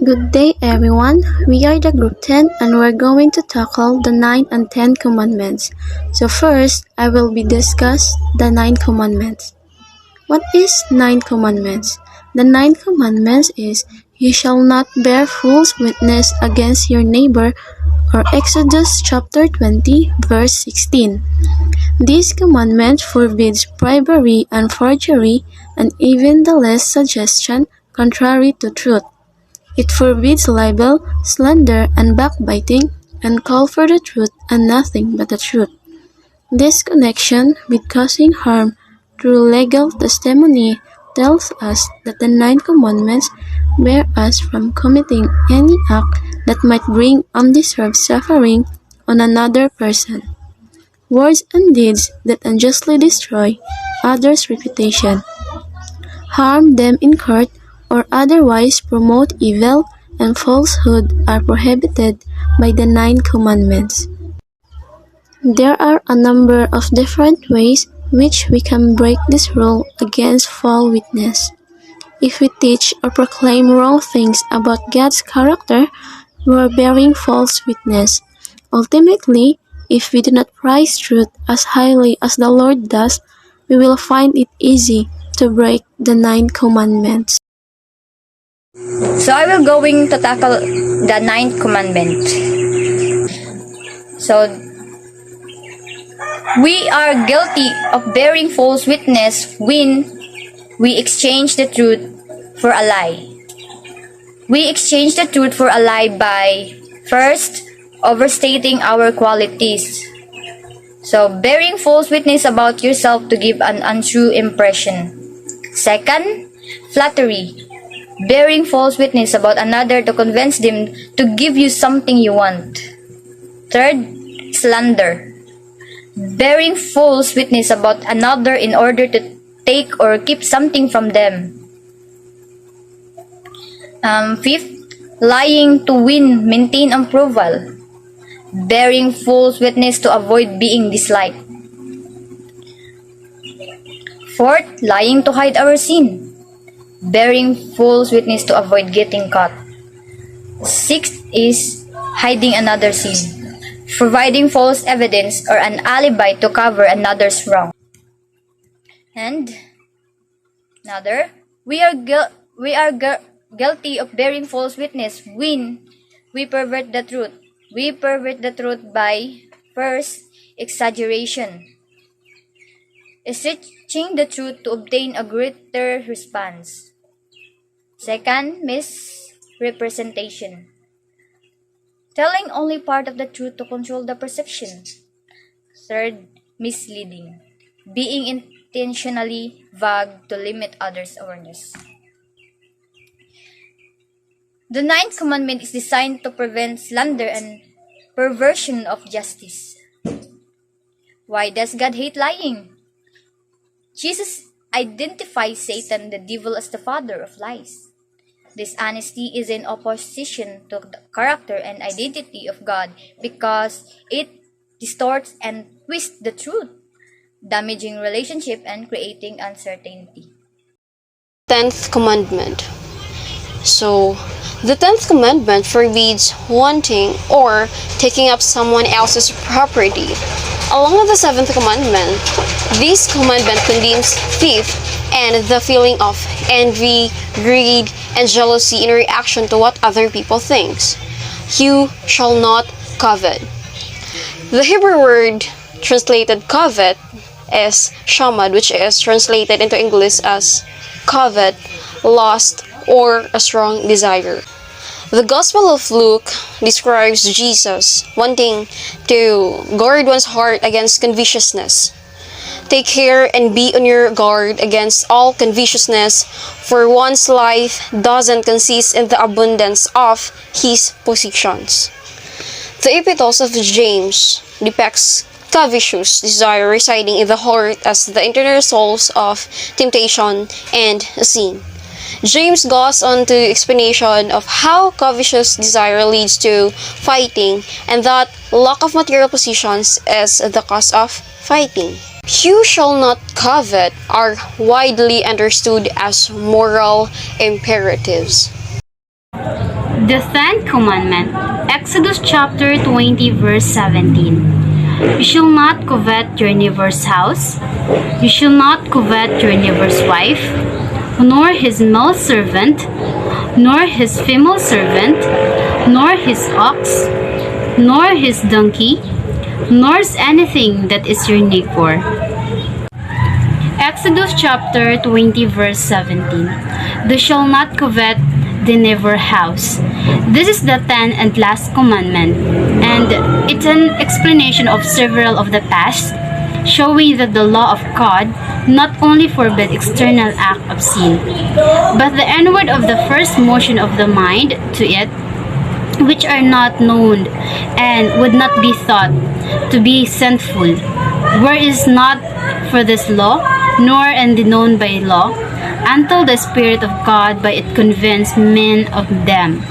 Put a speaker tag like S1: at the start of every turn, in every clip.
S1: Good day everyone, we are the Group 10 and we're going to tackle the 9 and 10 commandments. So first, I will be discuss the 9 commandments. What is 9 commandments? The 9 commandments is, you shall not bear false witness against your neighbor, or Exodus chapter 20 verse 16. This commandment forbids bribery and forgery and even the least suggestion contrary to truth. It forbids libel, slander, and backbiting, and call for the truth and nothing but the truth. This connection with causing harm through legal testimony tells us that the 9 commandments bear us from committing any act that might bring undeserved suffering on another person. Words and deeds that unjustly destroy others' reputation, harm them in court, or otherwise promote evil and falsehood are prohibited by the 9 commandments. There are a number of different ways which we can break this rule against false witness. If we teach or proclaim wrong things about God's character, we are bearing false witness. Ultimately, if we do not prize truth as highly as the Lord does, we will find it easy to break the 9 commandments.
S2: So I will going to tackle the 9th commandment. So we are guilty of bearing false witness when we exchange the truth for a lie. We exchange the truth for a lie by, first, overstating our qualities. So bearing false witness about yourself to give an untrue impression. Second, flattery. Bearing false witness about another to convince them to give you something you want. Third, slander. Bearing false witness about another in order to take or keep something from them. Fifth, lying to win, maintain approval. Bearing false witness to avoid being disliked. Fourth, lying to hide our sin. Bearing false witness to avoid getting caught. Sixth is hiding another's sin. Providing false evidence or an alibi to cover another's wrong. And another, we are guilty of bearing false witness when we pervert the truth. We pervert the truth by, first, exaggeration. Stretching the truth to obtain a greater response. Second, misrepresentation. Telling only part of the truth to control the perception. Third, misleading. Being intentionally vague to limit others' awareness. The 9th commandment is designed to prevent slander and perversion of justice. Why does God hate lying? Jesus identifies Satan, the devil, as the father of lies. Dishonesty is in opposition to the character and identity of God because it distorts and twists the truth, damaging relationship and creating uncertainty.
S3: 10th commandment. So, the 10th commandment forbids wanting or taking up someone else's property. Along with the 7th commandment, this commandment condemns theft and the feeling of envy, greed, and jealousy in reaction to what other people think. You shall not covet. The Hebrew word translated covet is shamad, which is translated into English as covet, lust, or a strong desire. The Gospel of Luke describes Jesus wanting to guard one's heart against covetousness. Take care and be on your guard against all covetousness, for one's life doesn't consist in the abundance of his possessions. The epitome of James depicts covetous desire residing in the heart as the internal source of temptation and sin. James goes on to explanation of how covetous desire leads to fighting and that lack of material possessions is the cause of fighting. You shall not covet are widely understood as moral imperatives.
S4: The Tenth Commandment, Exodus chapter 20, verse 17. You shall not covet your neighbor's house. You shall not covet your neighbor's wife, nor his male servant, nor his female servant, nor his ox, nor his donkey, nor anything that is your neighbor. Exodus chapter 20, verse 17. Thou shalt not covet the neighbor house. This is the 10th and last commandment, and it's an explanation of several of the past, showing that the law of God not only forbid external act of sin, but the inward of the first motion of the mind to it, which are not known and would not be thought to be sinful, where is not for this law, nor and known by law, until the Spirit of God by it convince men of them.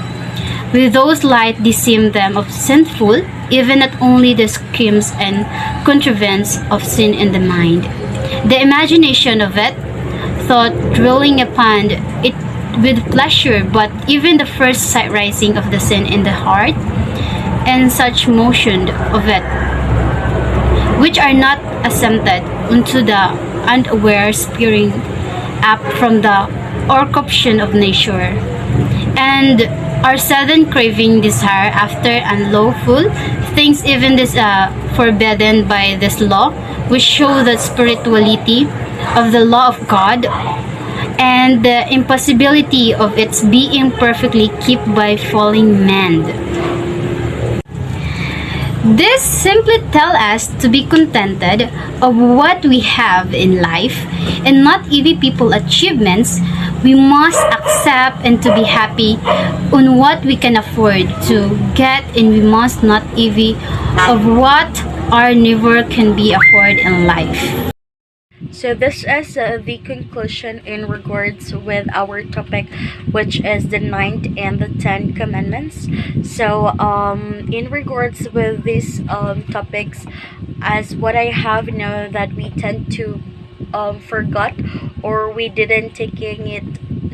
S4: With those light deceive them of sinful, even not only the schemes and contrivance of sin in the mind. The imagination of it, thought dwelling upon it with pleasure, but even the first sight rising of the sin in the heart, and such motion of it, which are not assented unto the unaware spring up from the corruption of nature, and our sudden craving desire after unlawful things, even this forbidden by this law, which show the spirituality of the law of God and the impossibility of its being perfectly kept by falling man. This simply tells us to be contented of what we have in life and not envy people's achievements. We must accept and to be happy on what we can afford to get, and we must not envy of what our neighbor can be afford in life.
S1: So this is the conclusion in regards with our topic, which is the ninth and the 10 commandments. So in regards with these topics, as what I have know that we tend to forgot, or we didn't taking it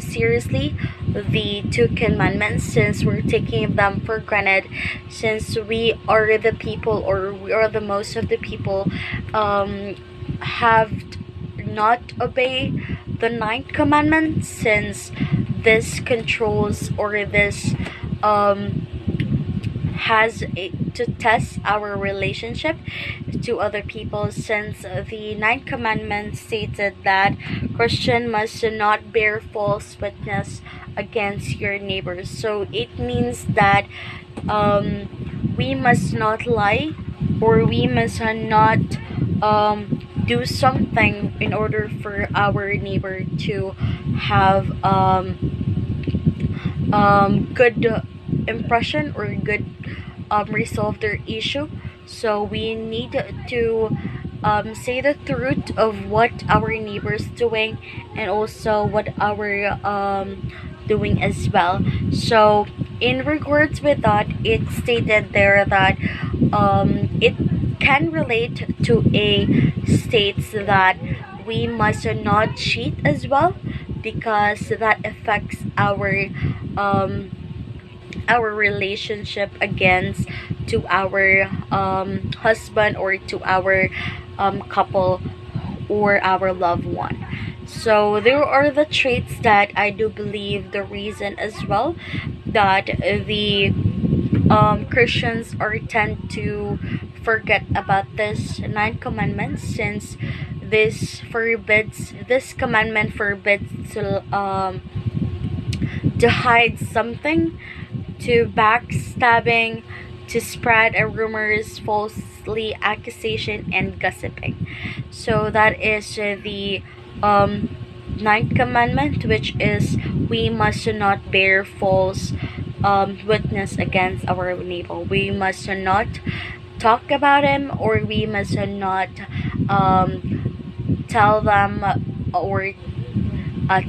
S1: seriously, the two commandments, since we're taking them for granted, since we are the people, or we are the most of the people have not obey the ninth commandment, since this controls, or this has to test our relationship to other people, since the ninth commandment stated that Christian must not bear false witness against your neighbors. So it means that we must not lie, or we must not do something in order for our neighbor to have good impression, or good resolve their issue. So we need to say the truth of what our neighbors doing, and also what our doing as well. So in regards with that, it stated there that it can relate to a states that we must not cheat as well, because that affects our relationship against to our husband, or to our couple, or our loved one. So there are the traits that I do believe the reason as well that the Christians are tend to forget about this nine commandments, since this commandment forbids to hide something, to backstabbing, to spread rumors, falsely accusation, and gossiping. So that is the ninth commandment, which is we must not bear false witness against our neighbor. We must not talk about him, or we must not tell them, or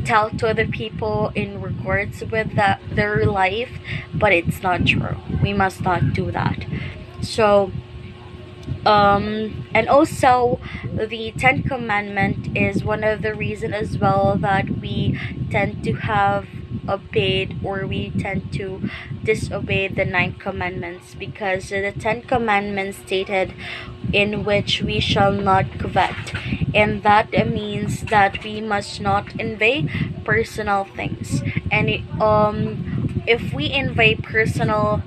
S1: tell to other people in regards with their life, but it's not true. We must not do that. So and also the 10th commandment is one of the reason as well that we tend to have obeyed, or we tend to disobey the ninth commandments, because the 10 commandments stated in which we shall not covet, and that means that we must not invade personal things. And if we invade personal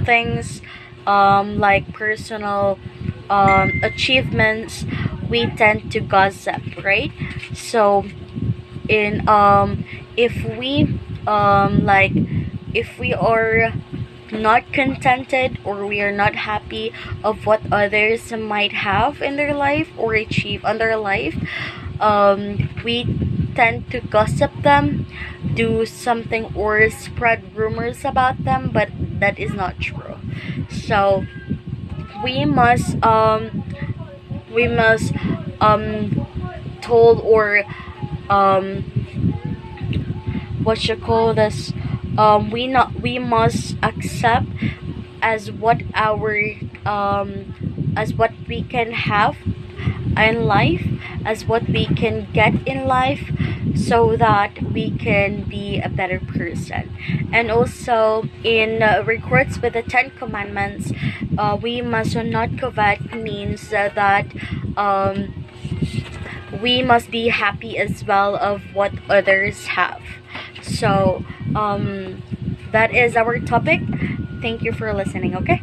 S1: things, like personal achievements, we tend to gossip, right? So in if we like if we are not contented, or we are not happy of what others might have in their life or achieve on their life, we tend to gossip them, do something, or spread rumors about them, but that is not true. So we must we must told, or um what you call this, we must accept as what our as what we can have in life, as what we can get in life, so that we can be a better person. And also in regards with the 10 commandments, we must not covet means that we must be happy as well of what others have. So that is our topic. Thank you for listening. Okay.